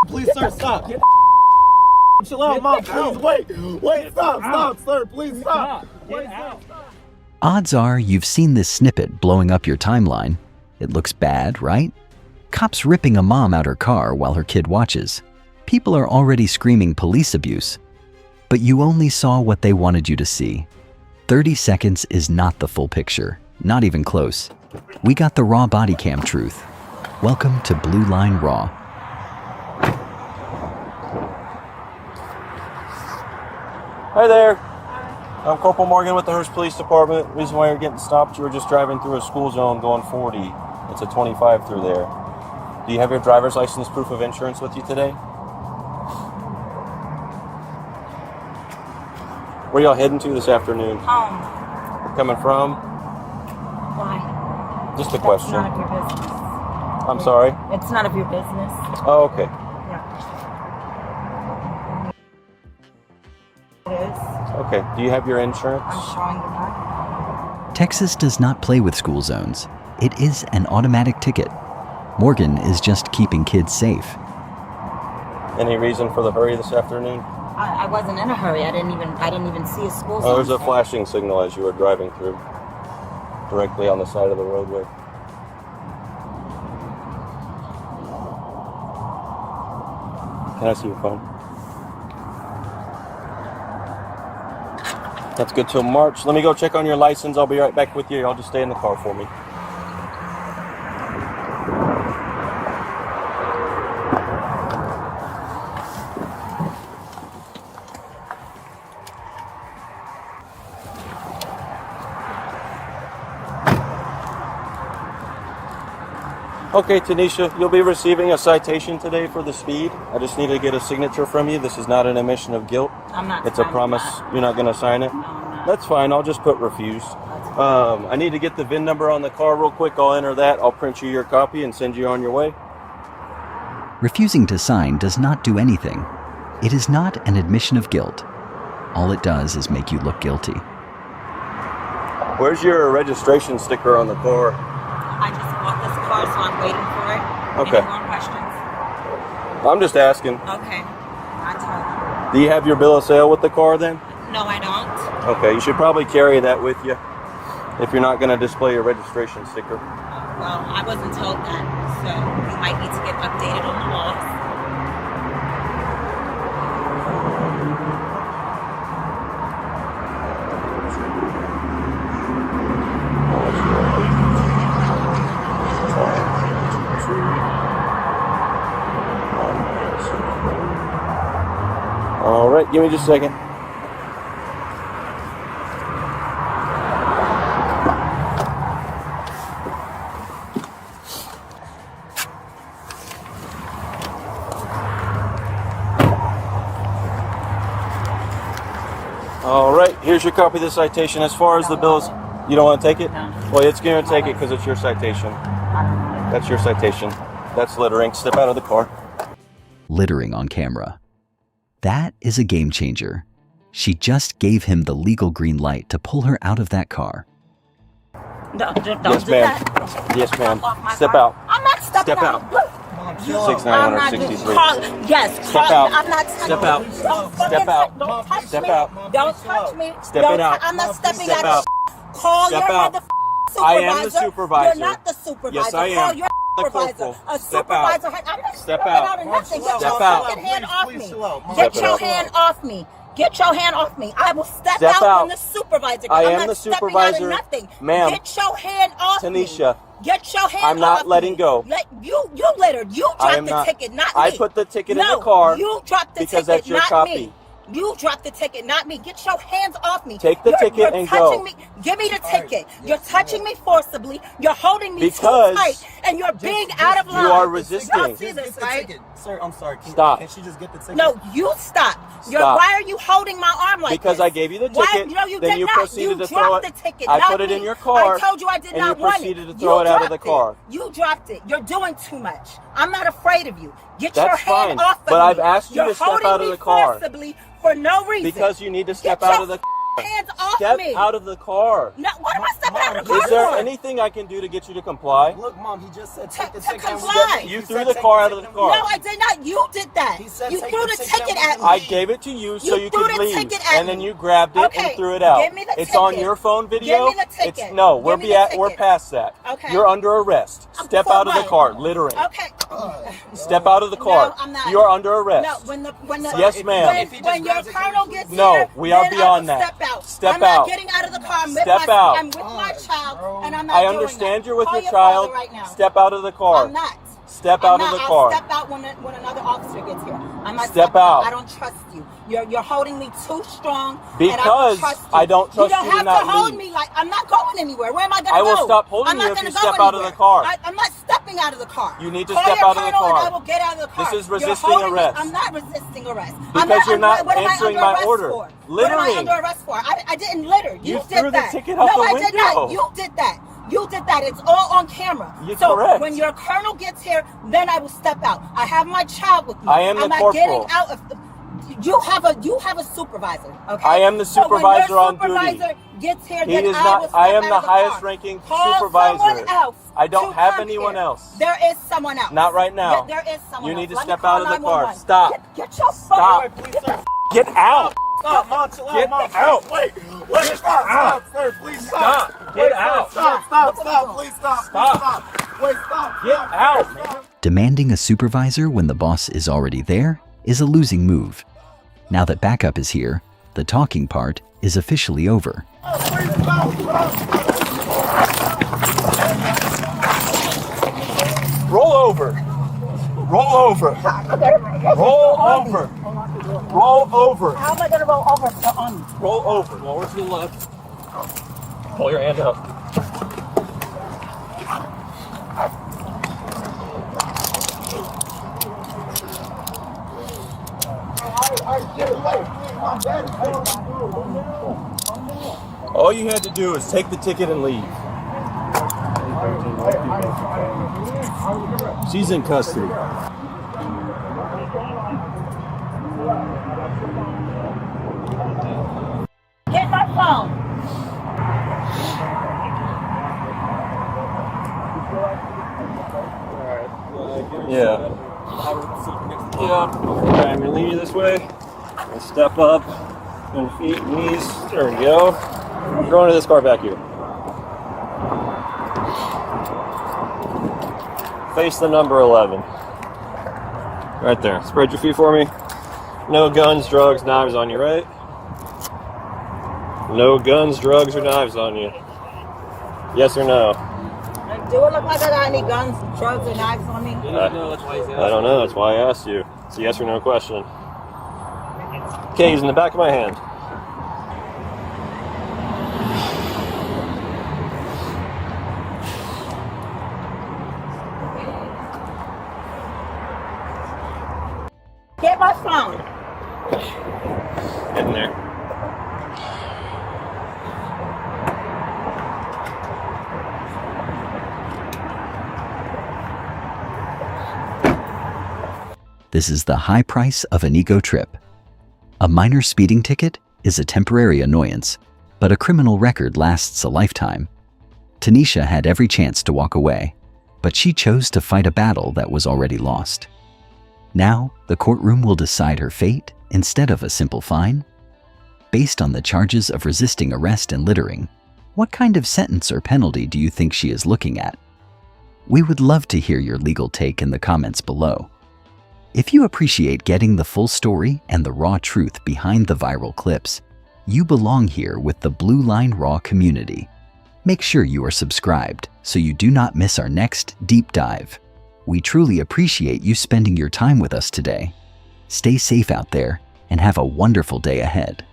Please, sir, stop. Chill out, mom. Please, wait, stop, sir. Please stop. Get out. Odds are you've seen this snippet blowing up your timeline. It looks bad, right? Cops ripping a mom out her car while her kid watches. People are already screaming police abuse. But you only saw what they wanted you to see. 30 seconds is not the full picture, not even close. We got the raw body cam truth. Welcome to Blue Line Raw. Hi there. I'm Corporal Morgan with the Hurst Police Department. The reason why you're getting stopped, you were just driving through a school zone going 40. It's a 25 through there. Do you have your driver's license proof of insurance with you today? Where y'all heading to this afternoon? Home. Coming from? Why? Just a question. It's none of your business. I'm sorry? It's none of your business. Oh, okay. Yeah. It is. Okay. Do you have your insurance? I'm showing you that. Texas does not play with school zones. It is an automatic ticket. Morgan is just keeping kids safe. Any reason for the hurry this afternoon? I wasn't in a hurry. I didn't even see a school zone. Oh, there's a flashing signal as you were driving through, directly on the side of the roadway. Can I see your phone? That's good till March. Let me go check on your license. I'll be right back with you. I'll just stay in the car for me. Okay, Tanisha, you'll be receiving a citation today for the speed. I just need to get a signature from you. This is not an admission of guilt. I'm not. It's a promise. You're not going to sign it? No, I'm not. That's fine. I'll just put refused. I need to get the VIN number on the car real quick. I'll enter that. I'll print you your copy and send you on your way. Refusing to sign does not do anything. It is not an admission of guilt. All it does is make you look guilty. Where's your registration sticker on the car? I just bought this car, so I'm waiting for it. Okay. Any more questions? I'm just asking. Okay. I told Do you have your bill of sale with the car then? you. No, I don't. Okay, you should probably carry that with you if you're not going to display your registration sticker. Well, I wasn't told that, so you might need to get updated on the laws. All right, give me just a second. All right, here's your copy of the citation. As far as the bill is, you don't want to take it? No. Well, it's going to take it because it's your citation. That's your citation. That's littering. Step out of the car. Littering on camera. That is a game changer. She just gave him the legal green light to pull her out of that car. Don't Yes, do ma'am. that. Yes, ma'am. Step off my Step car. out. I'm not stepping Step out. I'm not doing 6963. yes. Step out. I'm not. Step out. Don't Step out. Don't touch Step me. out. Don't touch me. Step Don't it out. I'm not stepping Step out. out. Call Step your out. mother supervisor. I am the supervisor. You're not the supervisor. Yes, I am. Call your The supervisor. corporal. A Step out. supervisor. I'm not Step stepping out. out of nothing. Get Step your out. fucking hand off me. Step Get your out. hand off me. Get your hand off me. I will step Step out out. when the supervisor. I I'm am not the stepping supervisor. out of nothing. Ma'am. Get your hand off me. Tanisha. Get your hand I'm not off letting me. go. You littered. You I dropped am the not. ticket, not me. I put the ticket in No, the car you dropped the because ticket, that's your not copy. me. You dropped the ticket, not me. Get your hands off me. Take the ticket you're and touching go. Me. Give me the ticket. You're touching me forcibly. You're holding me Because too tight, and you're being out of line. you are resisting. Y'all see this, right? Sir, I'm sorry. Stop. Can she just get the ticket? No, you stop. Stop. Why are you holding my arm like Because this? I gave you the Why? ticket, No, you then did you not. proceeded to throw dropped it. The ticket, I not put it me. in your car, I told you I did and not you want it. proceeded to throw it out of the dropped car. You dropped it. You're doing too much. I'm not afraid of you. Get That's your hand fine, off of but me. I've asked you You're to step holding out of me the car. forcibly for no reason. Because you need to step Get out your of the hands off Step me. out of the car. No, what am I stepping out? out of the car. Is there anything I can do to get you to comply? Look, Mom, he just said take the To ticket. comply. You threw the car out of the car. No, I did not. You did that. He said You take threw the the ticket ticket and at me. I gave it to you so you threw could the leave, ticket at and then me. you grabbed it Okay, and threw it out. give me the It's on ticket. your phone video. Give me the ticket. It's no, Give me the we're ticket. past that. Okay. You're under arrest. Step For out of the what? car, littering. Okay. Step out of the car. No, I'm not. You are under arrest. No, when the Yes, ma'am. When your colonel gets No, here, we are then beyond I will that. Step out. Step I'm out. not getting out of the car. I'm with my child, and I'm not I doing understand that. you're with Call your father child. right now. Step out of the car. I'm not. Step out of the car. I'll step out when another officer gets here. I'm not Step stepping out. I don't trust you. You're holding me too strong. Because I don't trust you. I don't trust you. you to You don't not have to hold leave. me like I'm not going anywhere. Where am I going to go? I will stop holding I'm you not if gonna you go step out of the anywhere. car. I'm not stepping out of the car. You need to Call step your out of the colonel car. And I will get out of the car. This is You're resisting holding me. arrest. I'm not resisting arrest. Because you're not what am I answering under my arrest order. For? Littering. What am I under arrest for? I didn't litter. You did threw the that. ticket out no, the I did not. window. You did that. You did that. It's all on camera. You're so correct. when your colonel gets here, then I will step out. I have my child with me. I am the I'm not corporal. getting out of the, you have a supervisor, okay? I am the supervisor so when on your duty. supervisor gets here, He then is I not. will step I am out the of the highest car. ranking Call supervisor. someone else I don't to have come anyone here. else. There is someone else. Not right now. There is someone You else. need to Let me step call out of the car. 911. Stop. Get your Stop. phone. Get out. Stop, Mom, chill out, Get Mom. out. Wait, stop, sir, please stop. Stop. Get out. Stop, please stop. Stop. Wait, stop. Get out, man. Demanding a supervisor when the boss is already there is a losing move. Now that backup is here, the talking part is officially over. Roll over. Roll over. Roll over. Roll over. How am I going to roll over on you? Roll over. Lower to the left. Pull your hand up. All you had to do is take the ticket and leave. She's in custody. Get my phone. Yeah. Okay, I'm gonna lead you this way. I'm gonna step up. And feet, knees. There we go. Throw into this car back here. Face the number 11. Right there. Spread your feet for me. No guns, drugs, knives on you, right? No guns, drugs, or knives on you. Yes or no? Do it look like I got any guns, drugs, or knives on me? I don't know. That's why I asked you. It's a yes or no question. Okay, he's in the back of my hand. Get my phone. Get in there. This is the high price of an ego trip. A minor speeding ticket is a temporary annoyance, but a criminal record lasts a lifetime. Tanisha had every chance to walk away, but she chose to fight a battle that was already lost. Now, the courtroom will decide her fate instead of a simple fine. Based on the charges of resisting arrest and littering, what kind of sentence or penalty do you think she is looking at? We would love to hear your legal take in the comments below. If you appreciate getting the full story and the raw truth behind the viral clips, you belong here with the Blue Line Raw community. Make sure you are subscribed so you do not miss our next deep dive. We truly appreciate you spending your time with us today. Stay safe out there and have a wonderful day ahead.